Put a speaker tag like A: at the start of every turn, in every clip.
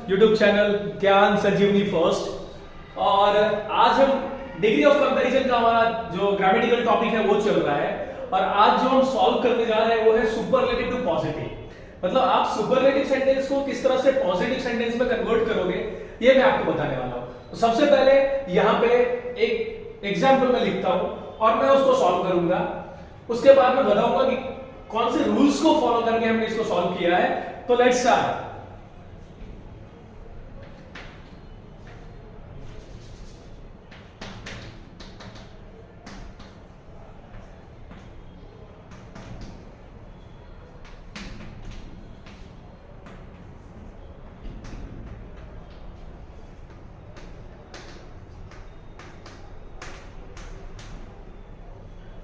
A: YouTube channel ज्ञान संजीवनी first. और आज हम डिग्री ऑफ कंपैरिजन का हमारा जो ग्रामेटिकल टॉपिक है वो चल रहा है। और आज जो हम सॉल्व करने जा रहे हैं वो है सुपरलेटिव टू पॉजिटिव। मतलब आप सुपरलेटिव सेंटेंस को किस तरह से पॉजिटिव सेंटेंस में कन्वर्ट करोगे ये मैं आपको बताने वाला हूं। तो सबसे पहले यहाँ पे एक एग्जाम्पल मैं लिखता हूं और मैं उसको सॉल्व करूंगा। उसके बाद मैं बताऊंगा कि कौन से रूल्स को फॉलो करके हमने इसको सॉल्व किया है। तो let's start.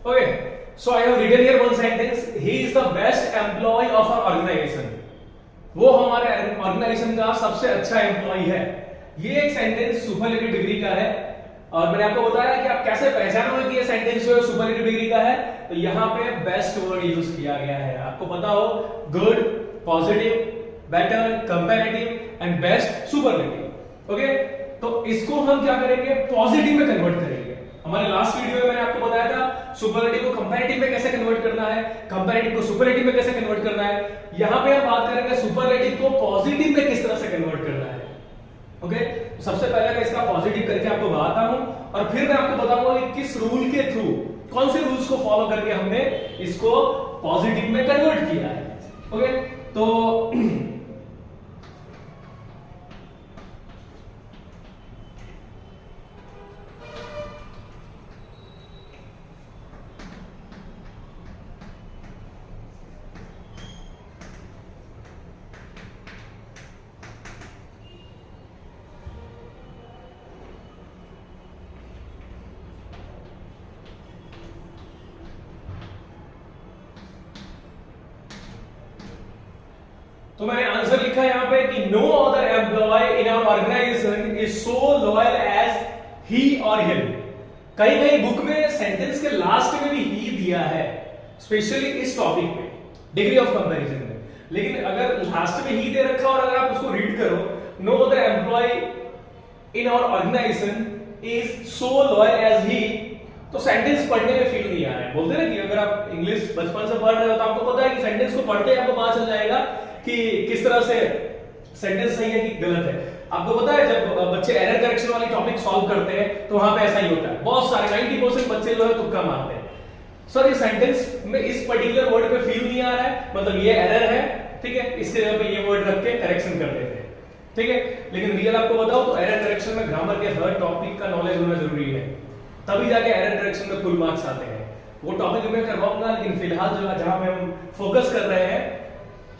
A: Okay, so I have written here one sentence. He is the best employee of our organization. वो हमारे ऑर्गेनाइजेशन का सबसे अच्छा एम्प्लॉय है। ये एक सेंटेंस सुपरलेटिव डिग्री का है। और मैंने आपको बताया कि आप कैसे पहचानोगे कि ये सेंटेंस जो है सुपरलेटिव डिग्री का है। तो यहाँ पे बेस्ट वर्ड यूज किया गया है। आपको पता हो good, positive, better, comparative and best, superlative. Okay, तो इसको हम क्या करेंगे, पॉजिटिव में कन्वर्ट करेंगे। हमारे लास्ट वीडियो में मैंने आपको बताया था सुपरलेटिव को कंपैरेटिव में कैसे कन्वर्ट करना है, कंपैरेटिव को सुपरलेटिव में कैसे कन्वर्ट करना है। यहां पे हम बात करेंगे सुपरलेटिव को पॉजिटिव में किस तरह से कन्वर्ट करना है। ओके, सबसे पहले मैं इसका पॉजिटिव करके आपको बताता हूं और फिर मैं आपको बताऊंगा कि किस रूल के थ्रू, कौन से रूल्स को फॉलो करके हमने इसको पॉजिटिव में कन्वर्ट किया है। ओके, तो तो मैंने आंसर लिखा यहाँ पे कि no other employee in our organisation is so loyal as he और हिम। कई कई बुक में सेंटेंस के लास्ट में भी ही दिया है, स्पेशली इस टॉपिक में डिग्री ऑफ कंपैरिजन में। लेकिन अगर लास्ट में ही दे रखा और अगर आप उसको रीड करो, no other employee in our organisation is so loyal as he, तो सेंटेंस पढ़ने में फील नहीं आ रहा है। बोलते ना कि अगर आप इंग्लिश बचपन से पढ़ रहे हो तो आपको पता है कि सेंटेंस को पढ़ते ही आपको पता चल जाएगा कि किस तरह से सेंटेंस सही है कि गलत है। आपको पता है जब बच्चे एरर करेक्शन वाली टॉपिक सॉल्व करते हैं तो वहां पे ऐसा ही होता है। बहुत सारे 90% बच्चे जो है तुक्का मारते हैं। सर ये सेंटेंस में इस पर्टिकुलर वर्ड पे फील नहीं आ रहा है, मतलब ये एरर है, ठीक है, इसके जगह पे ये वर्ड रख के करेक्शन कर देते हैं, ठीक है। लेकिन रियल आपको बताओ तो एरर करेक्शन में ग्रामर के हर टॉपिक का नॉलेज होना जरूरी है, तभी जाके एरर करेक्शन में फुल मार्क्स आते हैं। वो टॉपिक मैं करवाऊंगा, लेकिन फिलहाल जो जहां पे हम फोकस कर रहे हैं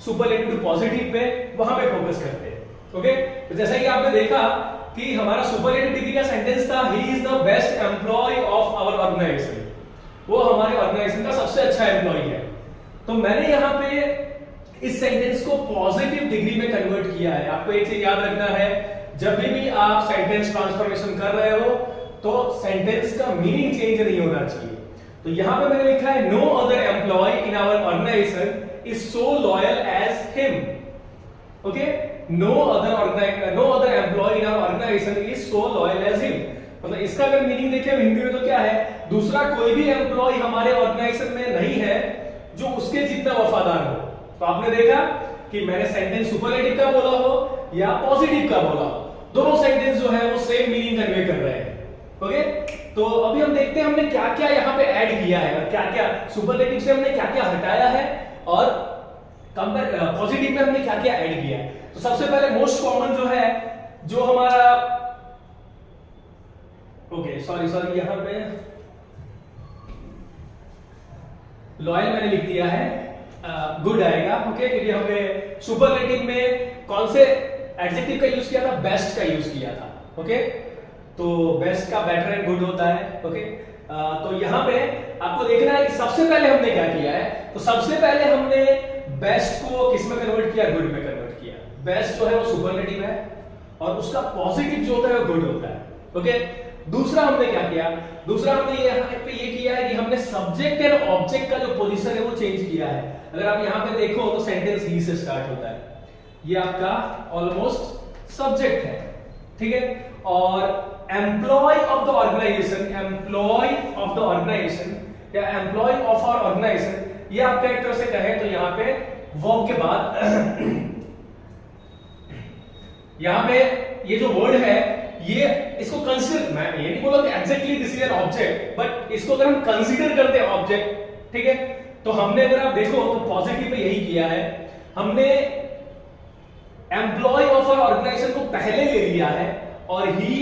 A: सुपरलेटिव टू पॉजिटिव पे, वहां पे फोकस करते हैं। ओके, तो जैसा कि आपने देखा कि हमारा सुपरलेटिव डिग्री का सेंटेंस था he is the best employee of our organisation. वो हमारे ऑर्गेनाइजेशन का सबसे अच्छा एम्प्लॉय है। तो मैंने यहां पे इस सेंटेंस को पॉजिटिव डिग्री में कन्वर्ट किया है। आपको एक चीज याद रखना है, जब भी आप सेंटेंस ट्रांसफॉर्मेशन कर रहे हो तो सेंटेंस का मीनिंग चेंज नहीं होना चाहिए। तो यहां पे मैंने लिखा है no other employee in our organisation is so loyal as him. Okay, no other employee in our organization is so loyal as him. मतलब इसका अगर मीनिंग देखें हिंदी में तो क्या है, दूसरा कोई भी एम्प्लॉय हमारे ऑर्गेनाइजेशन में नहीं है जो उसके जितना वफादार हो। तो आपने देखा कि मैंने सेंटेंस सुपरलेटिव का बोला हो या पॉजिटिव का बोला हो, दोनों सेंटेंस जो है वो सेम मीनिंग कन्वे कर रहे हैं। ओके, तो अभी हम देखते हैं हमने क्या क्या यहाँ पे ऐड किया है और क्या क्या सुपरलेटिव से हमने क्या क्या हटाया है और पॉजिटिव में हमने क्या क्या ऐड किया है। तो सबसे पहले मोस्ट कॉमन जो है, जो हमारा सॉरी यहां पे लॉयल मैंने लिख दिया है, गुड आएगा। ओके, क्योंकि हमने सुपरलेटिव में कौन से एडजेक्टिव का यूज किया था, बेस्ट का यूज किया था। ओके, तो बेस्ट का बेटर एंड गुड होता है। ओके, तो यहां पे आपको देखना है कि सबसे पहले हमने क्या किया है। तो सबसे पहले हमने बेस्ट को किस में कन्वर्ट किया, गुड में कन्वर्ट किया। बेस्ट जो है वो सुपरलेटिव है और उसका पॉजिटिव जो होता है वो गुड होता है। ओके, दूसरा हमने क्या किया, दूसरा हमने यहाँ पे ये किया है कि हमने सब्जेक्ट एंड ऑब्जेक्ट का जो पोजीशन है वो चेंज किया है। अगर आप यहाँ पे देखो तो सेंटेंस ही से स्टार्ट होता है, ये आपका ऑलमोस्ट सब्जेक्ट है, ठीक है। और employee of the organisation, employee of the organisation या एम्प्लॉय ऑफ आवर ऑर्गेनाइजेशन, ये आपका एक तरह से कहे तो यहाँ पे वर्ब के बाद यहाँ पे ये जो वर्ड है ये इसको कंसीडर, मैं ये नहीं बोला कि exactly this is an object, but इसको अगर हम कंसीडर करते हैं ऑब्जेक्ट, ठीक है, तो हमने अगर आप देखो तो पॉजिटिव में यही किया है, हमने एम्प्लॉय ऑफ आवर ऑर्गेनाइजेशन को पहले ले लिया है और ही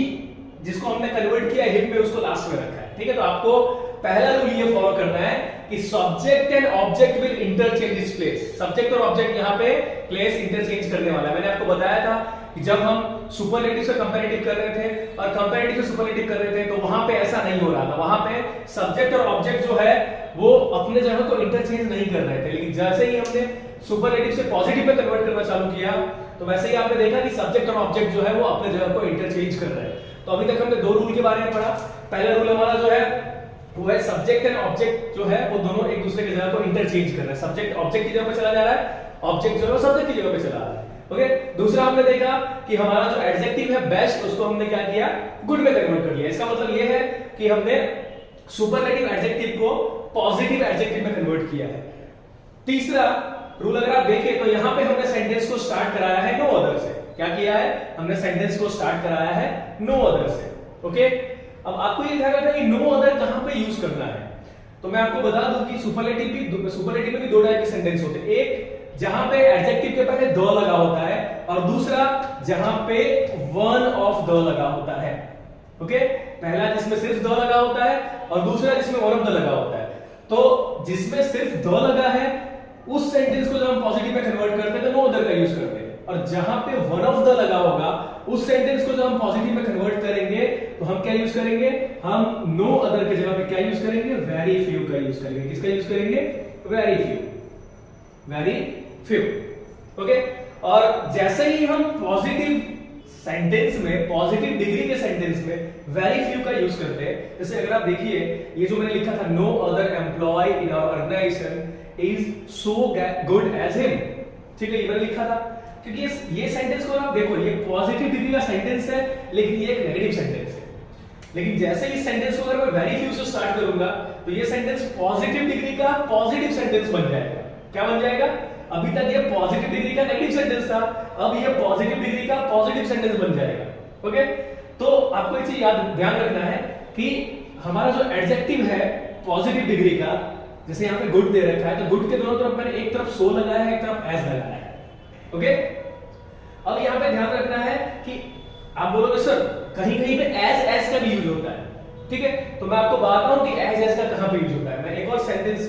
A: जिसको हमने कन्वर्ट किया हिम में उसको लास्ट में रखा है, ठीक है। तो आपको पहला रूल ये फॉलो करना है कि subject and object will interchange its place. Subject और ऑब्जेक्ट यहाँ पे प्लेस इंटरचेंज करने वाला है। मैंने आपको बताया था कि जब हम सुपरलेटिव से कंपैरेटिव कर रहे थे और कंपैरेटिव से सुपरलेटिव कर रहे थे तो वहां पे ऐसा नहीं हो रहा था, वहां पे सब्जेक्ट और ऑब्जेक्ट जो है वो अपने जगह को इंटरचेंज नहीं कर रहे थे। लेकिन जैसे ही हमने सुपरलेटिव से पॉजिटिव में कन्वर्ट करना चालू किया तो वैसे ही आपने देखा कि सब्जेक्ट और ऑब्जेक्ट जो है वो अपने जगह को इंटरचेंज कर रहे हैं। तो अभी तक हमने दो रूल के बारे में पढ़ा। पहला रूल हमारा जो है वो है सब्जेक्ट एंड ऑब्जेक्ट जो है वो दोनों एक दूसरे की जगह को इंटरचेंज कर रहे हैं। सब्जेक्ट ऑब्जेक्ट की जगह पे चला जा रहा है, ऑब्जेक्ट जो है सब्जेक्ट की जगह पे चला रहा है। ओके, दूसरा हमने देखा कि हमारा जो एडजेक्टिव है बेस्ट, उसको हमने क्या किया, गुड में कन्वर्ट कर लिया। इसका मतलब ये है कि हमने सुपरलेटिव एडजेक्टिव को पॉजिटिव एडजेक्टिव में कन्वर्ट किया है। तीसरा रूल अगर आप देखें तो यहां पे हमने सेंटेंस को स्टार्ट कराया है नो अदर से। क्या किया है, हमने सेंटेंस को स्टार्ट कराया है नो अदर से। ओके, अब आपको ये ध्यान रखना है कि नो अदर कहां पे यूज करना है। तो मैं आपको बता दूं कि सुपरलेटिव में भी दो टाइप के सेंटेंस होते हैं। एक जहां पे एडजेक्टिव के पहले द लगा होता है और दूसरा जहां पे वन ऑफ द लगा होता है। ओके, पहला जिसमें सिर्फ द लगा होता है और दूसरा जिसमें वन ऑफ द लगा होता है। तो जिसमें सिर्फ द लगा है उस सेंटेंस को जब हम पॉजिटिव में कन्वर्ट करते हैं तो नो अदर का यूज करते हैं, और जहां पे वन ऑफ द लगा होगा उस सेंटेंस को जब हम पॉजिटिव में कन्वर्ट करेंगे तो हम क्या यूज करेंगे, हम नो अदर की जगह पे क्या यूज करेंगे, वेरी फ्यू का यूज करेंगे। किसका यूज करेंगे, very few, very few. Okay, और जैसे ही हम पॉजिटिव सेंटेंस में, पॉजिटिव डिग्री के सेंटेंस में वेरी फ्यू का यूज करते हैं, जैसे अगर आप देखिए ये जो मैंने लिखा था, no other employee in our organisation is so good as him, ठीक है, ये मैंने लिखा था क्योंकि ये सेंटेंस को आप देखो, ये पॉजिटिव डिग्री का सेंटेंस है लेकिन ये एक नेगेटिव सेंटेंस है। लेकिन जैसे ही सेंटेंस को अगर मैं वेरी फ्यू से स्टार्ट करूंगा तो ये सेंटेंस पॉजिटिव डिग्री का पॉजिटिव सेंटेंस बन जाएगा। क्या बन जाएगा, अभी तक ये पॉजिटिव डिग्री का नेगेटिव सेंटेंस था, अब ये पॉजिटिव डिग्री का पॉजिटिव सेंटेंस बन जाएगा। ओके, तो आपको एक चीज ध्यान रखना है कि हमारा जो एडजेक्टिव है पॉजिटिव डिग्री का, जैसे यहाँ पे गुड दे रखा है तो गुड के दोनों तरफ मैंने एक तरफ सो लगाया है, एक तरफ एज लगाया है। ओके, अब यहाँ पे ध्यान रखना है कि आप बोलोगे सर कहीं कहीं पे एज का भी यूज होता है, ठीक है, तो मैं आपको बताता हूं कि एज का कहां पे यूज होता है। मैं एक और सेंटेंस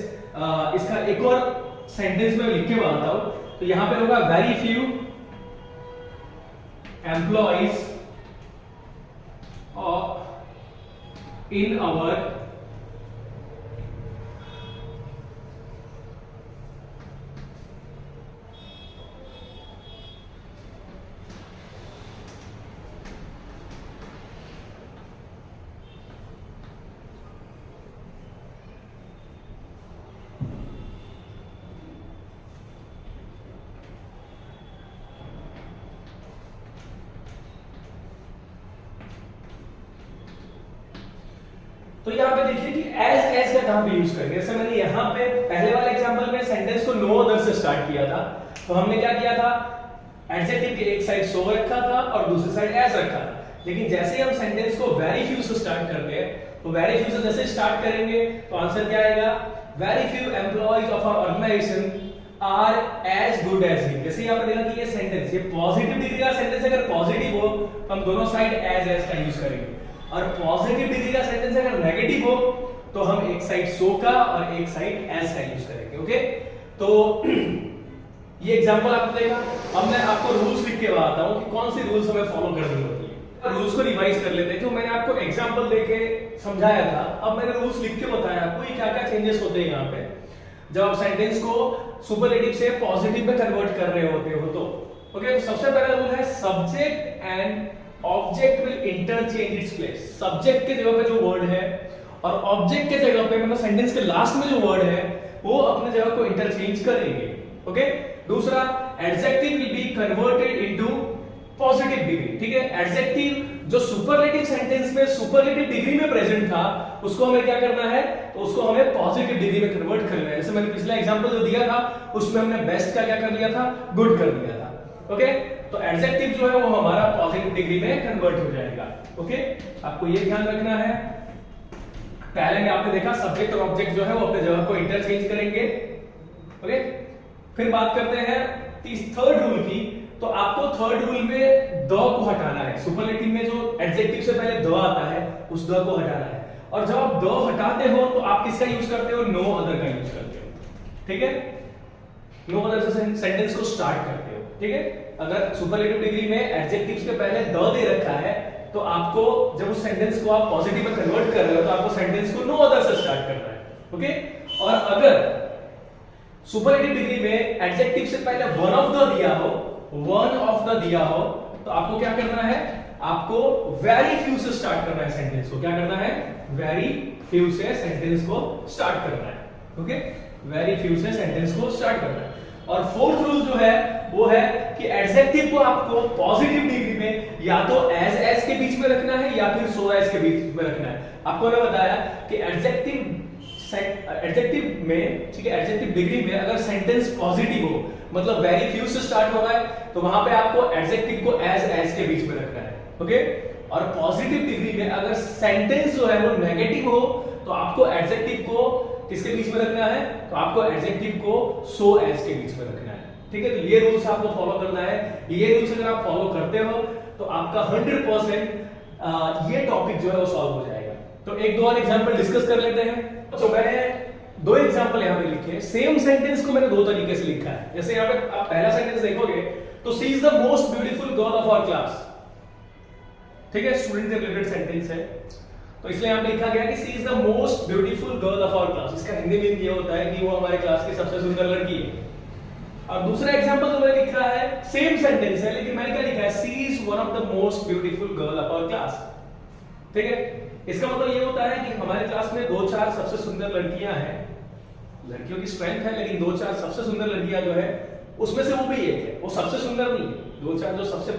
A: इसका एक और सेंटेंस में लिख के बताता हूं। तो यहां पे होगा very few employees in our तो यहाँ पे देखिए कि एज का कहां पे यूज करेंगे। जैसे मैंने यहाँ पे पहले वाले एग्जांपल में सेंटेंस को नो अदर से स्टार्ट किया था, तो हमने क्या किया था, एडजेक्टिव के एक साइड सो रखा था और दूसरी साइड एज रखा था। लेकिन जैसे ही हम सेंटेंस को वेरी फ्यू से स्टार्ट करते हैं तो वेरी फ्यू से जैसे स्टार्ट करेंगे तो आंसर क्या आएगा, very few employees of our organisation are as good as him. जैसे ही आपने देखा कि ये सेंटेंस, ये पॉजिटिव डिग्री का सेंटेंस अगर पॉजिटिव हो तो हम दोनों साइड एज का यूज करेंगे, और पॉजिटिव डिग्री का सेंटेंस अगर नेगेटिव हो तो हम एक साइड सो का और एक साइड एज का यूज करेंगे। ओके, तो ये एग्जांपल आपको देगा। अब मैं आपको रूल्स लिख के बताता हूं कि कौन से रूल्स हमें फॉलो करनी होती है। रूल्स को रिवाइज कर लेते हैं। जो मैंने आपको एग्जांपल देके समझाया था, अब मैंने रूल्स लिख के बताया आपको ये क्या क्या चेंजेस होते हैं यहाँ पे जब आप सेंटेंस को सुपरलेटिव से पॉजिटिव में कन्वर्ट कर रहे होते हो। तो ओके, तो सबसे पहला रूल है subject and object will interchange its place. Subject के जगह पे जो वर्ड है और ऑब्जेक्ट के जगह पे, मतलब सेंटेंस के लास्ट में जो वर्ड है वो अपने जगह को इंटरचेंज करेंगे। ओके, दूसरा adjective will be converted into positive degree, ठीक है। एडजेक्टिव जो सुपरलेटिव सेंटेंस में सुपरलेटिव डिग्री में प्रेजेंट था उसको हमें क्या करना है, तो उसको हमें पॉजिटिव डिग्री में कन्वर्ट करना है। जैसे मैंने पिछला एग्जांपल जो दिया था उसमें हमने बेस्ट का क्या कर लिया था, गुड कर दिया था। ओके, तो एडजेक्टिव जो है वो हमारा पॉजिटिव डिग्री में कन्वर्ट हो जाएगा। ओके, आपको ये ध्यान रखना है। पहले में आपने देखा सब्जेक्ट और ऑब्जेक्ट जो है वो अपने जगह को इंटरचेंज करेंगे। ओके, फिर बात करते हैं थर्ड रूल की। तो आपको थर्ड रूल में द को हटाना है। सुपरलेटिव में जो एडजेक्टिव से पहले द आता है उस द को हटाना है, और जब आप द हटाते हो तो आप किसका यूज करते हो, नो अदर का यूज करते हो। ठीक है, नो अदर से सेंटेंस को स्टार्ट करते हो। ठीक है, अगर सुपरलेटिव डिग्री में एडजेक्टिव से पहले द दे रखा है तो आपको जब उस सेंटेंस को आप पॉजिटिव में कन्वर्ट कर रहे हो तो आपको सेंटेंस को नो अदर से स्टार्ट करना है। ओके, और अगर सुपरलेटिव डिग्री में एडजेक्टिव से पहले वन ऑफ द दिया हो, वन ऑफ द दिया हो, तो आपको क्या करना है, आपको वेरी फ्यू से स्टार्ट करना है सेंटेंस को। क्या करना है, वेरी फ्यू से सेंटेंस को स्टार्ट करना है। ओके, वेरी फ्यू से सेंटेंस को स्टार्ट करना है। और फोर्थ रूल जो है वो है कि एडजेक्टिव को आपको पॉजिटिव डिग्री में या तो एज के बीच में रखना है या फिर सो एज के बीच में रखना है। आपको मैंने बताया कि एडजेक्टिव में, ठीक है, एडजेक्टिव डिग्री में अगर सेंटेंस पॉजिटिव हो, मतलब वेरी फ्यू से स्टार्ट हो रहा है, तो वहां पे आपको एडजेक्टिव को एज के बीच में रखना है। ओके, और पॉजिटिव डिग्री में अगर सेंटेंस जो है वो नेगेटिव हो तो आपको एडजेक्टिव को किसके बीच में रखना है, तो आपको एडजेक्टिव को सो एज के बीच में रखना है। ठीक है, तो ये रूल्स आपको फॉलो करना है। ये रूल्स अगर आप फॉलो करते हो तो आपका 100% ये टॉपिक जो है वो सॉल्व हो जाएगा। तो एक दो और एग्जांपल डिस्कस कर लेते हैं। तो मैंने दो एग्जांपल यहां पे लिखे हैं। सेम सेंटेंस को मैंने दो तरीके से लिखा है। जैसे यहां पे आप पहला सेंटेंस देखोगे तो she is the most beautiful girl of our class. ठीक है, स्टूडेंट से रिलेटेड सेंटेंस है, तो इसलिए यहां पे लिखा गया कि she is the most beautiful girl of our class. इसका हिंदी मीनिंग ये होता है कि वो हमारे क्लास की सबसे सुंदर लड़की है। और दूसरा एग्जांपल जो मैंने लिखा है, सेम सेंटेंस है लेकिन मैंने क्या लिखा है, she is one of the most beautiful girl of our class. ठीक है, इसका मतलब ये होता है कि हमारे क्लास में दो चार सबसे सुंदर लड़कियां हैं, लड़कियों की स्ट्रेंथ है, लेकिन दो चार सबसे सुंदर लड़कियां जो है उसमें से वो भी एक है। वो सबसे सुंदर नहीं है, दो चार जो सबसे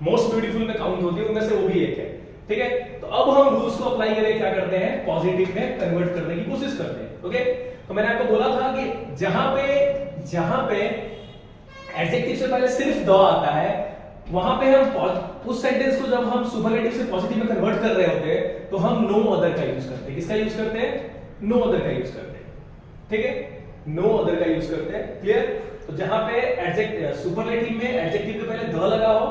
A: मोस्ट ब्यूटीफुल में काउंट होती है उनमें से वो भी एक है। ठीक है, तो अब हम रूल्स को अप्लाई करके क्या करते हैं, पॉजिटिव में कन्वर्ट करने की कोशिश करते हैं। ओके, तो मैंने आपको बोला था कि जहां पे एडजेक्टिव से पहले सिर्फ द आता है वहां पे हम उस सेंटेंस को जब हम सुपरलेटिव से पॉजिटिव में कन्वर्ट कर रहे होते हैं तो हम नो अदर का यूज करते हैं। किसका यूज करते हैं, नो अदर का यूज करते हैं। ठीक है, नो अदर का यूज करते हैं। क्लियर? तो जहां पे सुपरलेटिव में एडजेक्टिव के पहले द लगा हो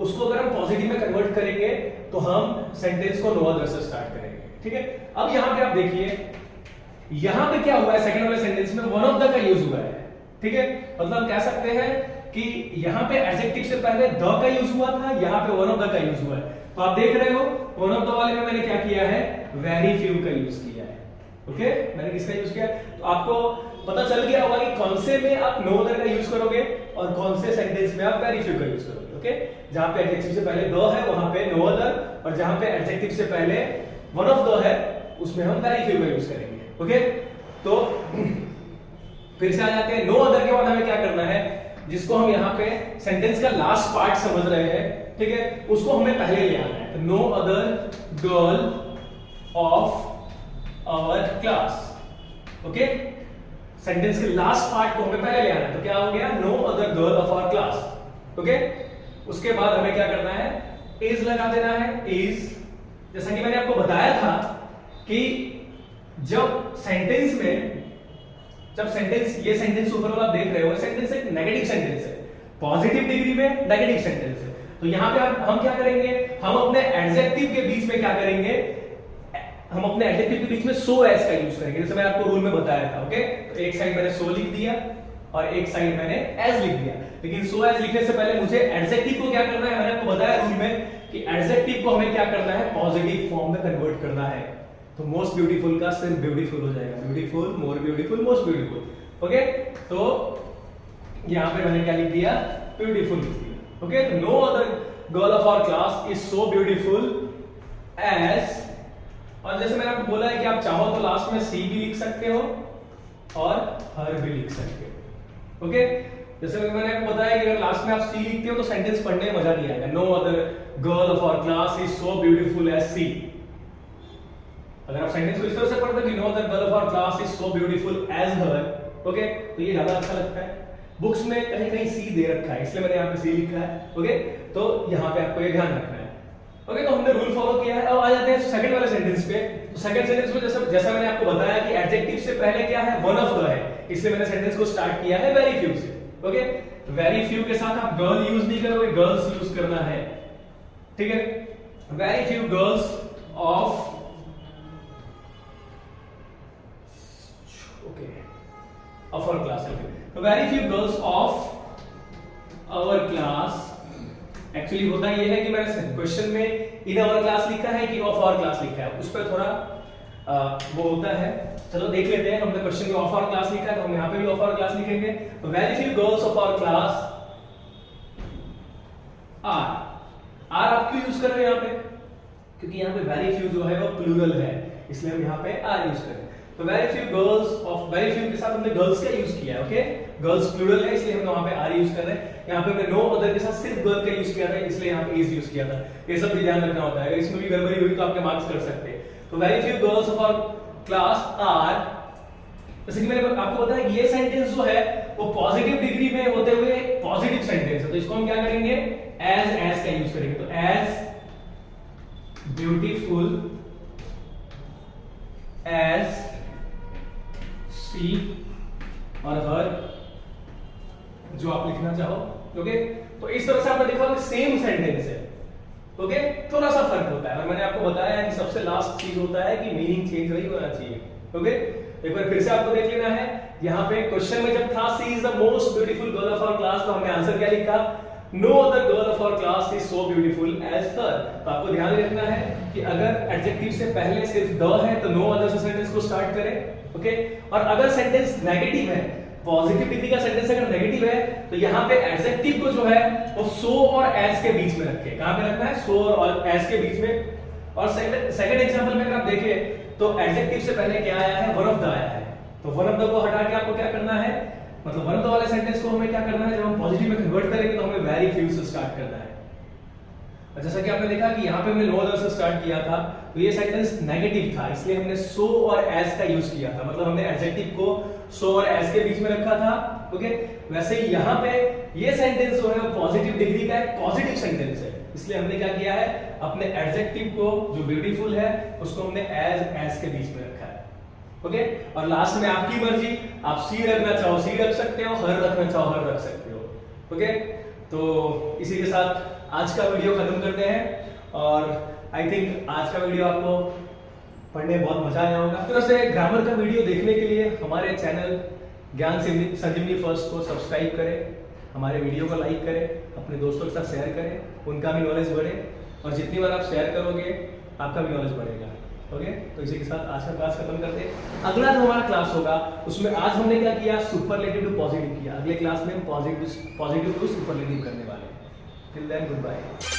A: उसको अगर हम पॉजिटिव में कन्वर्ट करेंगे तो हम सेंटेंस को नो अदर से स्टार्ट करेंगे। ठीक है, अब यहां पे आप देखिए, यहां पे क्या हुआ है, सेकंड वाले सेंटेंस में वन ऑफ द का यूज हुआ है। ठीक है, मतलब कह सकते हैं कि यहां पे एडजेक्टिव से पहले द का यूज हुआ था, यहां पे वन ऑफ द का यूज हुआ है। तो आप देख रहे हो वन ऑफ द वाले में मैंने क्या किया है, वेरी फ्यू का यूज किया है। ओके, मैंने किसका यूज किया, तो आपको पता चल गया होगा कि कौन से में आप नो अदर का यूज करोगे और कौन से सेंटेंस में आप वेरी फ्यू का यूज करोगे। ओके, जहां पे एडजेक्टिव से पहले द है वहां पे नो अदर, और जहां पे एडजेक्टिव से पहले वन ऑफ द है उसमें हम वेरी फ्यू का यूज करेंगे। ओके, तो फिर से आ जाते हैं, नो अदर के बाद हमें क्या करना है, जिसको हम यहाँ पे सेंटेंस का लास्ट पार्ट समझ रहे हैं, ठीक है, उसको हमें पहले ले आना है। No other girl of our class. Okay, sentence के लास्ट पार्ट को हमें पहले ले आना है, तो क्या हो गया, no other girl of our class. Okay, उसके बाद हमें क्या करना है, इज लगा देना है। इज, जैसा कि मैंने आपको बताया था कि जब सेंटेंस ये सेंटेंस ऊपर वाला देख रहे हो, सेंटेंस एक नेगेटिव सेंटेंस है, पॉजिटिव डिग्री में नेगेटिव सेंटेंस है। तो यहां पे हम क्या करेंगे, हम अपने एडजेक्टिव के बीच में क्या करेंगे, हम अपने एडजेक्टिव के बीच में सो एज का यूज करेंगे, जैसे मैंने आपको रूल में बताया था। ओके, तो एक साइड मैंने सो लिख दिया और एक साइड मैंने एज लिख दिया, लेकिन सो एज लिखने से पहले मुझे एडजेक्टिव को क्या करना है, मैंने आपको बताया रूल में कि एडजेक्टिव को हमें क्या करना है, पॉजिटिव फॉर्म में कन्वर्ट करना है। तो मोस्ट ब्यूटीफुल का सिर्फ ब्यूटीफुल हो जाएगा, beautiful, more beautiful, most beautiful. Okay, तो यहां पे मैंने क्या लिख दिया, ब्यूटीफुल लिख दिया। ओके, तो no other girl of our class is so beautiful as, और जैसे मैंने आपको बोला है कि आप चाहो तो लास्ट में सी भी लिख सकते हो और हर भी लिख सकते हो। ओके, जैसे मैंने आपको बताया कि अगर लास्ट में आप सी लिखते हो तो सेंटेंस पढ़ने में मजा नहीं आएगा। No other girl of our class is so beautiful as she. अगर आप सेंटेंस को इस तरह से पढ़ते हो कि no other girl of our class is so beautiful as her, okay, तो ये ज्यादा अच्छा लगता है। बुक्स में कहीं कहीं सी दे रखा है, इसलिए मैंने यहाँ पे सी लिखा है, ओके, तो यहाँ पे आपको ये ध्यान रखना है। ओके, तो हमने रूल फॉलो किया है। अब आ जाते हैं सेकंड वाले सेंटेंस पे। तो सेकंड सेंटेंस में जैसा मैंने आपको बताया कि एडजेक्टिव से पहले क्या है, वन ऑफ द है, इसलिए मैंने सेंटेंस को स्टार्ट किया है वेरी फ्यू से। ओके, वेरी फ्यू के साथ आप गर्ल यूज नहीं करोगे, गर्ल्स यूज करना है, ठीक है। Very few girls of, okay, of our class. तो very few girls of our class, actually होता ये है कि मैंने क्वेश्चन में इन आवर क्लास लिखा है कि ऑफ आवर क्लास लिखा है, उस पर थोड़ा वो होता है। चलो देख लेते हैं। हमने क्वेश्चन में ऑफ आवर क्लास लिखा है तो हम यहाँ पे भी ऑफ आवर क्लास लिखेंगे। तो very few girls of our class are आप क्यों यूज कर रहे हैं यहाँ पे, क्योंकि यहाँ पे वेरी फ्यू जो है वो प्लूरल है, इसलिए हम यहाँ पे आर यूज करें। तो very few girls of, very few के साथ हमने गर्ल्स का यूज किया है, ओके, गर्ल्स प्लूरल है इसलिए हम वहां पे आर यूज कर रहे हैं। यहाँ पे हमने नो अदर के साथ सिर्फ गर्ल का यूज किया था, इसलिए यहाँ पे इज यूज किया था। ये सब भी ध्यान रखना होता है, अगर इसमें भी गड़बड़ी हुई तो आपके मार्क्स कट सकते हैं। तो very few girls of our class are, जैसे कि मैंने आपको बताया कि ये सेंटेंस जो है वो पॉजिटिव डिग्री में होते हुए एक पॉजिटिव सेंटेंस है, तो इसको हम क्या करेंगे, एज का यूज करेंगे। तो एज ब्यूटीफुल एज सी और हर, जो आप लिखना चाहो, ओके। तो इस तरह से आपने देखा कि सेम सेंटेंस है, ओके, थोड़ा सा फर्क होता है। और मैंने आपको बताया है कि सबसे लास्ट चीज होता है कि मीनिंग चेंज नहीं होना चाहिए, ओके। एक बार फिर से आपको देख लेना है। यहाँ पे क्वेश्चन में जब था she is the most beautiful girl of our class, तो हमने आंसर क्या लिखा, no other girl of our class is so beautiful as her. तो आपको ध्यान रखना है कि अगर एडजेक्टिव से पहले सिर्फ द है तो नो अदर से सेंटेंस को स्टार्ट करें, ओके। और अगर सेंटेंस नेगेटिव है, पॉजिटिव डिग्री का सेंटेंस अगर नेगेटिव है, तो यहाँ पे एडजेक्टिव को जो है वो सो और एज के बीच में रखें। कहां पे रखना है, सो और एज के बीच में। और सेकंड एग्जांपल में अगर आप देखें तो एडजेक्टिव से पहले क्या आया है, वन ऑफ द आया है। तो वन ऑफ द को हटा के आपको क्या करना है, मतलब वन ऑफ द वाले सेंटेंस को हमें क्या करना है, जब हम पॉजिटिव में कन्वर्ट करेंगे तो हमें वेरी फ्यू से स्टार्ट करना है। और जैसा कि आपने देखा कि यहाँ पे हमने नो अदर से स्टार्ट किया था, तो ये सेंटेंस नेगेटिव था, इसलिए हमने सो और एज का यूज किया था, मतलब हमने एडजेक्टिव को सो और एज के बीच में रखा था, ओके। वैसे ही यहाँ पे ये सेंटेंस जो है वो पॉजिटिव डिग्री का एक पॉजिटिव सेंटेंस है, इसलिए हमने क्या किया है, अपने एडजेक्टिव को जो ब्यूटीफुल है उसको हमने एज के बीच में रखा है, ओके। और लास्ट में आपकी मर्जी, आप सी रखना चाहो सी रख सकते हो, हर रखना चाहो हर रख सकते हो, ओके। तो इसी के साथ आज का वीडियो खत्म करते हैं। और आई थिंक आज का वीडियो आपको पढ़ने में बहुत मजा आया होगा। इस तरह से ग्रामर का वीडियो देखने के लिए हमारे चैनल ज्ञान संजीवनी फर्स्ट को सब्सक्राइब करें, हमारे वीडियो को लाइक करें, अपने दोस्तों के साथ शेयर करें, उनका भी नॉलेज बढ़े। और जितनी बार आप शेयर करोगे आपका भी नॉलेज बढ़ेगा, ओके। तो इसी के साथ आज का क्लास खत्म करते हैं। अगला जो हमारा क्लास होगा उसमें आज हमने क्या किया, सुपरलेटिव टू पॉजिटिव किया। अगले क्लास में हम पॉजिटिव टू सुपरलेटिव करने वाले हैं। Till then good bye.